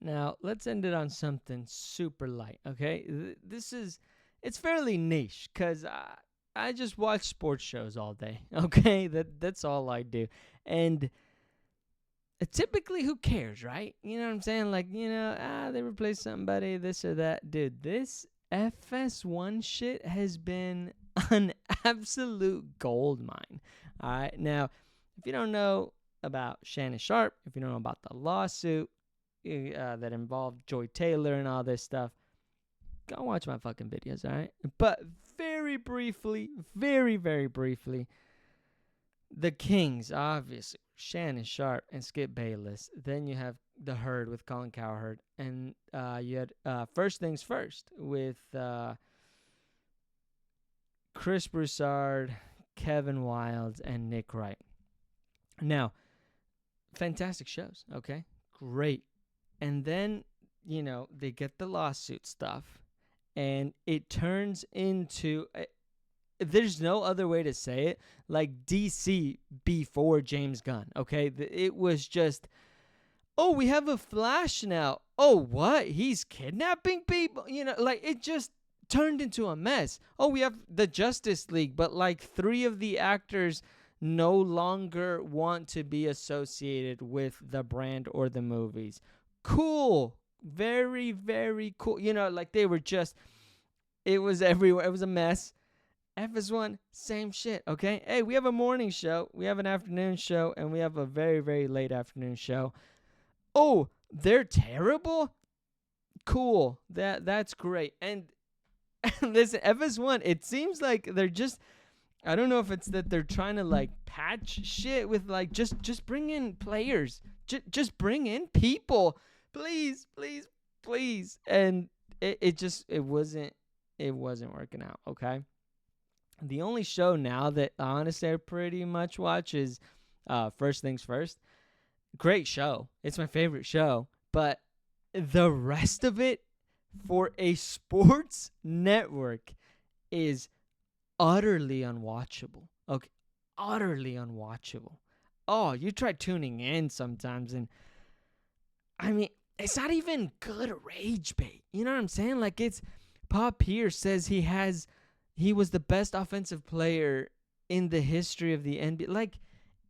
Now, let's end it on something super light, okay? It's fairly niche because I just watch sports shows all day, okay? That's all I do. And typically, who cares, right? You know what I'm saying? Like, they replaced somebody, this or that. Dude, this FS1 shit has been an absolute gold mine. All right. Now, if you don't know about Shannon Sharp, if you don't know about the lawsuit that involved Joy Taylor and all this stuff, go watch my fucking videos, all right? But very briefly, very, very briefly, the Kings, obviously, Shannon Sharp and Skip Bayless. Then you have the Herd with Colin Cowherd. And you had First Things First with Chris Broussard, Kevin Wildes, and Nick Wright. Now, fantastic shows, okay? Great. And then, they get the lawsuit stuff, and it turns into, there's no other way to say it, like DC before James Gunn, okay? It was just, oh, we have a Flash now. Oh, what? He's kidnapping people? Like, it just turned into a mess. Oh, we have the Justice League, but like 3 of the actors no longer want to be associated with the brand or the movies. Cool. Very, very cool. Like they were just, it was everywhere. It was a mess. FS1, same shit, okay? Hey, we have a morning show, we have an afternoon show, and we have a very, very late afternoon show. Oh, they're terrible? Cool. That's great. And listen, FS1, it seems like they're just, I don't know if it's that they're trying to like patch shit with like just bring in players. Just bring in people. Please, please, please. And it wasn't working out, okay? The only show now that honestly I pretty much watch is First Things First. Great show. It's my favorite show. But the rest of it for a sports network is utterly unwatchable. Okay, utterly unwatchable. Oh, you try tuning in sometimes, and I mean, it's not even good rage bait. You know what I'm saying? Like, it's Paul Pierce says he was the best offensive player in the history of the NBA. Like,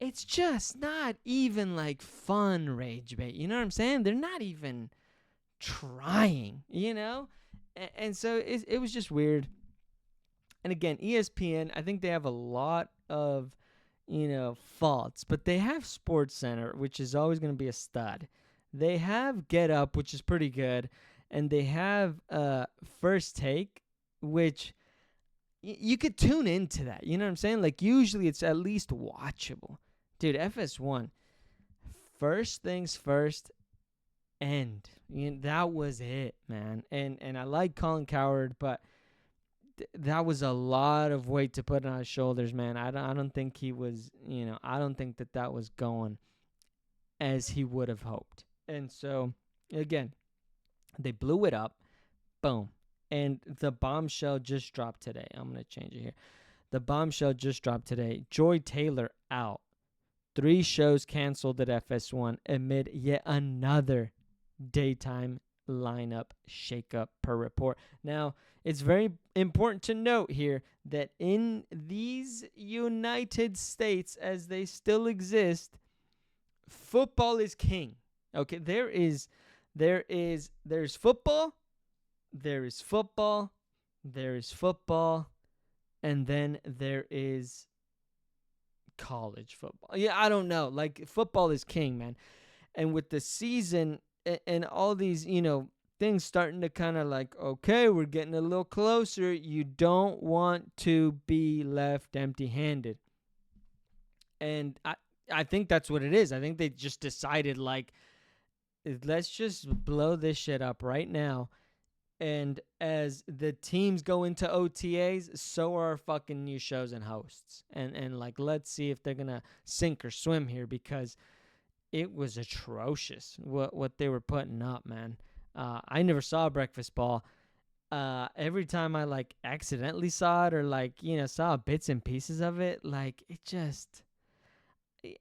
it's just not even like fun rage bait. You know what I'm saying? They're not even trying, And so it was just weird. And again, ESPN, I think they have a lot of, faults, but they have Sports Center, which is always going to be a stud. They have Get Up, which is pretty good. And they have First Take, which you could tune into that. You know what I'm saying? Like, usually it's at least watchable. Dude, FS1, First Things First, end. That was it, man. And I like Colin Cowherd, but that was a lot of weight to put on his shoulders, man. I don't think he was, I don't think that was going as he would have hoped. And so, again, they blew it up. Boom. And the bombshell just dropped today. I'm going to change it here. The bombshell just dropped today. Joy Taylor out. 3 shows canceled at FS1 amid yet another daytime lineup shakeup per report. Now, it's very important to note here that in these United States, as they still exist, football is king. Okay, there's football, there is football, there is football, and then there is college football. Yeah, I don't know. Like, football is king, man. And with the season and all these, things starting to kind of like, okay, we're getting a little closer. You don't want to be left empty-handed. And I think that's what it is. I think they just decided, like, let's just blow this shit up right now. And as the teams go into OTAs, so are our fucking new shows and hosts. And like, let's see if they're going to sink or swim here, because it was atrocious what they were putting up, man. I never saw Breakfast Ball. Every time I like accidentally saw it or like, saw bits and pieces of it, like, it just,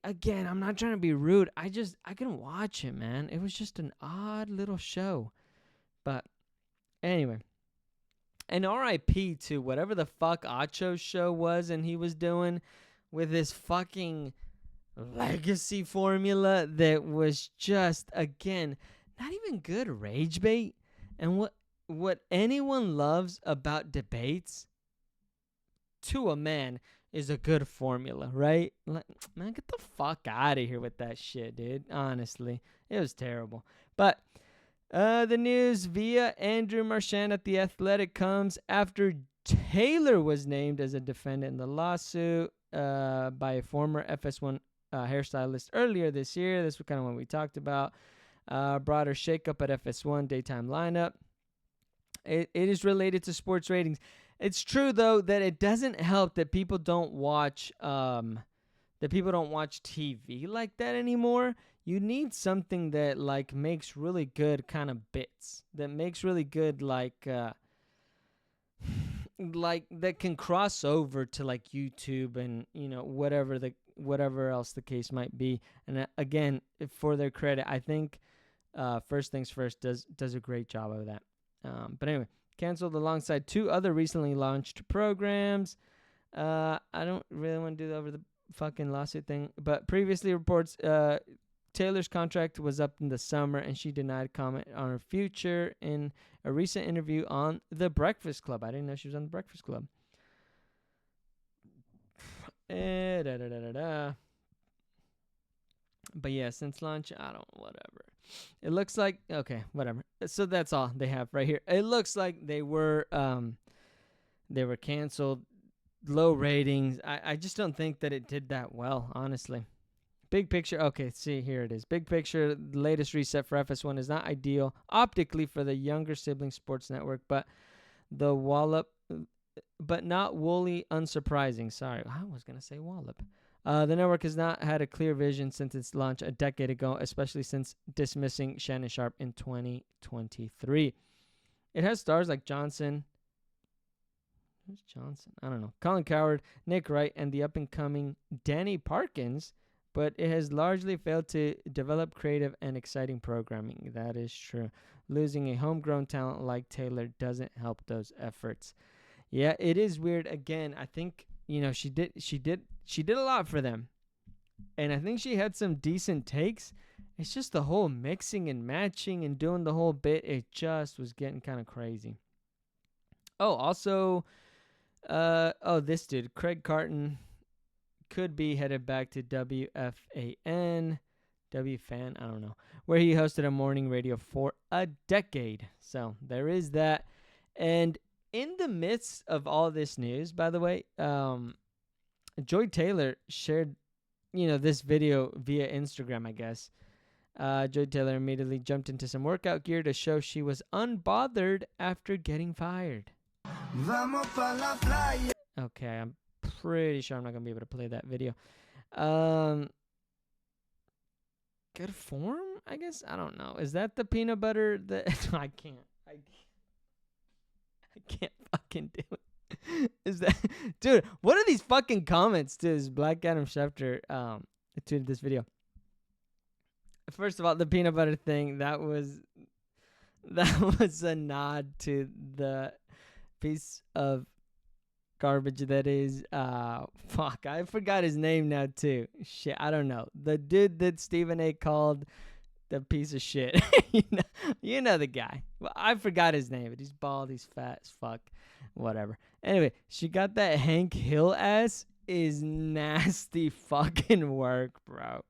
again, I'm not trying to be rude. I couldn't watch it, man. It was just an odd little show. But anyway, and R.I.P. to whatever the fuck Acho's show was and he was doing with his fucking legacy formula that was just, again, not even good rage bait. And what anyone loves about debates, to a man, is a good formula, right? Like, man, get the fuck out of here with that shit, dude. Honestly, it was terrible. But the news via Andrew Marchand at The Athletic comes after Taylor was named as a defendant in the lawsuit by a former FS1 hairstylist earlier this year. This was kind of what we talked about. Broader shakeup at FS1 daytime lineup. It is related to sports ratings. It's true though that it doesn't help that people don't watch TV like that anymore. You need something that like makes really good kind of bits, that makes really good like that can cross over to like YouTube and whatever else the case might be. And again, for their credit, I think First Things First does a great job of that. But anyway, canceled alongside two other recently launched programs. I don't really want to do that over the fucking lawsuit thing, but previously reports Taylor's contract was up in the summer, and she denied comment on her future in a recent interview on The Breakfast Club. I didn't know she was on The Breakfast Club. But yeah, since launch, whatever. It looks like, okay, whatever. So that's all they have right here. It looks like they were canceled, low ratings. I just don't think that it did that well, honestly. Big picture, okay, see, here it is. Big picture, the latest reset for FS1 is not ideal optically for the younger sibling sports network, but not wholly unsurprising. Sorry, I was going to say wallop. The network has not had a clear vision since its launch a decade ago, especially since dismissing Shannon Sharp in 2023. It has stars like Johnson. Who's Johnson? I don't know. Colin Cowherd, Nick Wright, and the up-and-coming Danny Parkins, but it has largely failed to develop creative and exciting programming. That is true. Losing a homegrown talent like Taylor doesn't help those efforts. Yeah, it is weird. Again, I think, she did a lot for them. And I think she had some decent takes. It's just the whole mixing and matching and doing the whole bit, it just was getting kind of crazy. Oh, also, this dude, Craig Carton, could be headed back to WFAN, WFAN, I don't know, where he hosted a morning radio for a decade. So there is that. And in the midst of all this news, by the way, Joy Taylor shared, this video via Instagram, I guess. Joy Taylor immediately jumped into some workout gear to show she was unbothered after getting fired. Okay, I'm pretty sure I'm not going to be able to play that video. Good form, I guess? I don't know. Is that the peanut butter that... I can't fucking do it. Is that... Dude, what are these fucking comments to this Black Adam Schefter tweeted this video? First of all, the peanut butter thing, that was a nod to the piece of garbage that is fuck, I forgot his name now too. Shit, I don't know. The dude that Stephen A called the piece of shit. you know the guy. Well, I forgot his name, but he's bald, he's fat as fuck. Whatever. Anyway, she got that Hank Hill ass is nasty fucking work, bro.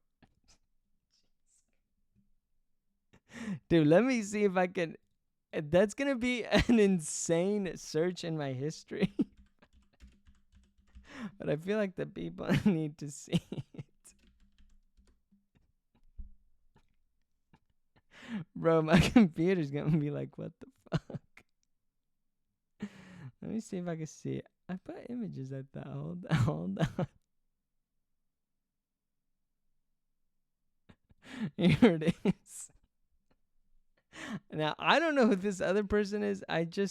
Dude, let me see if I can. That's gonna be an insane search in my history. But I feel like the people need to see it. Bro, my computer's gonna be like, what the fuck? Let me see if I can see it. I put images at that. Hold on. Here it is. Now, I don't know who this other person is.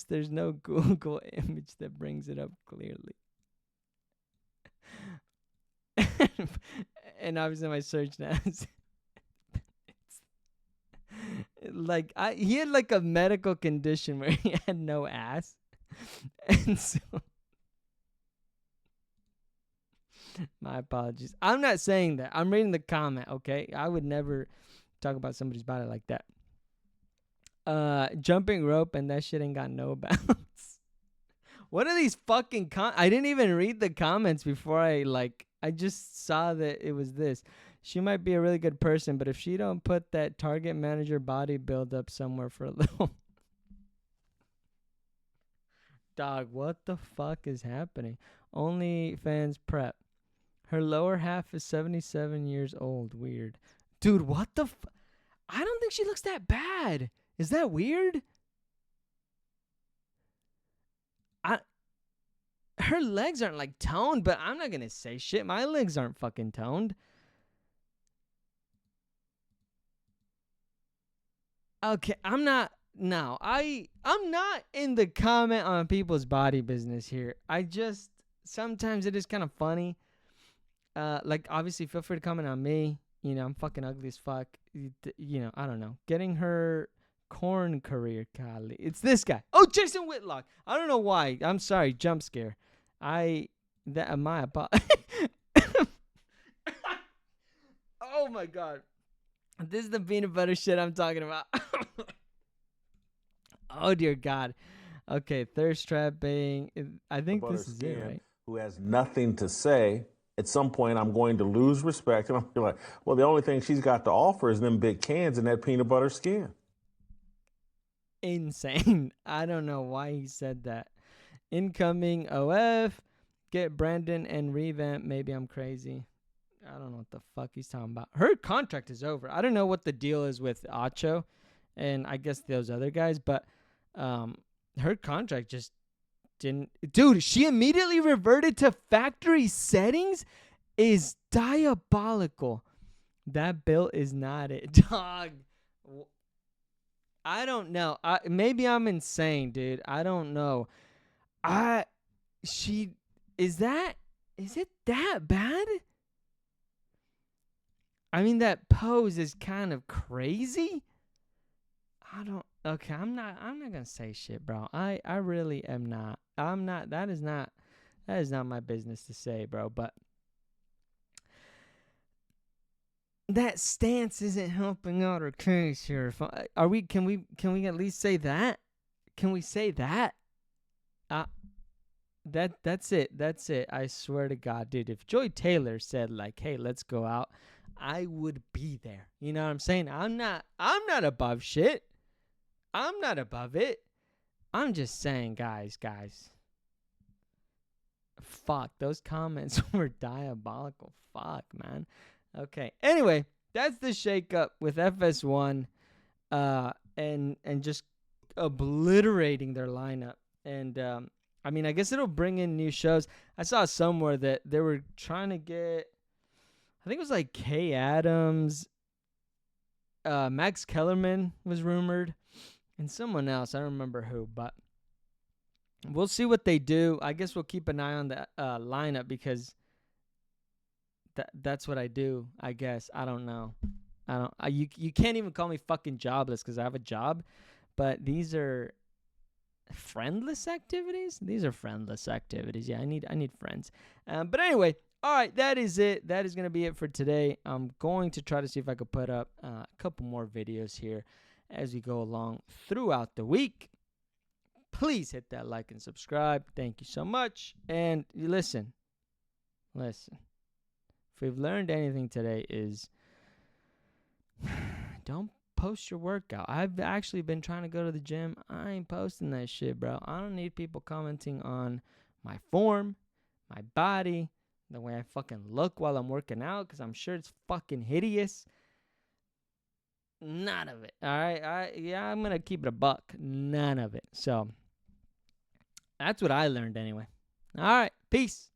There's no Google image that brings it up clearly. And obviously my search now is like he had like a medical condition where he had no ass. And so my apologies. I'm not saying that. I'm reading the comment, okay? I would never talk about somebody's body like that. Jumping rope and that shit ain't got no bounds. What are these fucking I didn't even read the comments before I just saw that it was this. She might be a really good person, but if she don't put that target manager body build up somewhere for a little. Dog, what the fuck is happening? Only fans prep. Her lower half is 77 years old. Weird. Dude, what the I don't think she looks that bad. Is that weird? Her legs aren't like toned, but I'm not gonna say shit. My legs aren't fucking toned. Okay, I'm not. No, I'm not in the comment on people's body business here. I just sometimes it is kind of funny. Like obviously, feel free to comment on me. You know, I'm fucking ugly as fuck. You know, I don't know. Getting her corn career, Kylie. It's this guy. Oh, Jason Whitlock. I don't know why. I'm sorry. Jump scare. My oh my god. This is the peanut butter shit I'm talking about. Oh dear God. Okay, thirst trapping. I think this is it, right? Who has nothing to say. At some point, I'm going to lose respect, and I'm like, well, the only thing she's got to offer is them big cans and that peanut butter skin. Insane. I don't know why he said that. Incoming OF. Get Brandon and revamp. Maybe I'm crazy. I don't know what the fuck he's talking about. Her contract is over. I don't know what the deal is with Acho and I guess those other guys, but her contract just didn't. Dude, she immediately reverted to factory settings. Is diabolical. That bill is not it, dog. I don't know. Maybe I'm insane, dude. I don't know. Is it that bad? I mean, that pose is kind of crazy. Okay, I'm not gonna say shit, bro. I really am not. I'm not. That is not my business to say, bro. But that stance isn't helping out our case here. Can we at least say that? Can we say that? That's it. I swear to God, dude. If Joy Taylor said like, "Hey, let's go out," I would be there. You know what I'm saying? I'm not above shit. I'm not above it. I'm just saying, guys. Fuck, those comments were diabolical. Fuck, man. Okay. Anyway, that's the shakeup with FS1, and just obliterating their lineup. And I mean, I guess it'll bring in new shows. I saw somewhere that they were trying to get, I think it was like Kay Adams, Max Kellerman was rumored, and someone else. I don't remember who, but we'll see what they do. I guess we'll keep an eye on the lineup because that's what I do, I guess. I don't know. You can't even call me fucking jobless because I have a job, but these are friendless activities. These are friendless activities. Yeah, I need friends. But anyway, all right, that is it. That is going to be it for today. I'm going to try to see if I could put up a couple more videos here as we go along throughout the week. Please hit that like and subscribe. Thank you so much. And listen. If we've learned anything today is don't post your workout. I've actually been trying to go to the gym. I ain't posting that shit, bro. I don't need people commenting on my form, my body, the way I fucking look while I'm working out, because I'm sure it's fucking hideous. None of it. All right. I'm going to keep it a buck. None of it. So that's what I learned anyway. All right. Peace.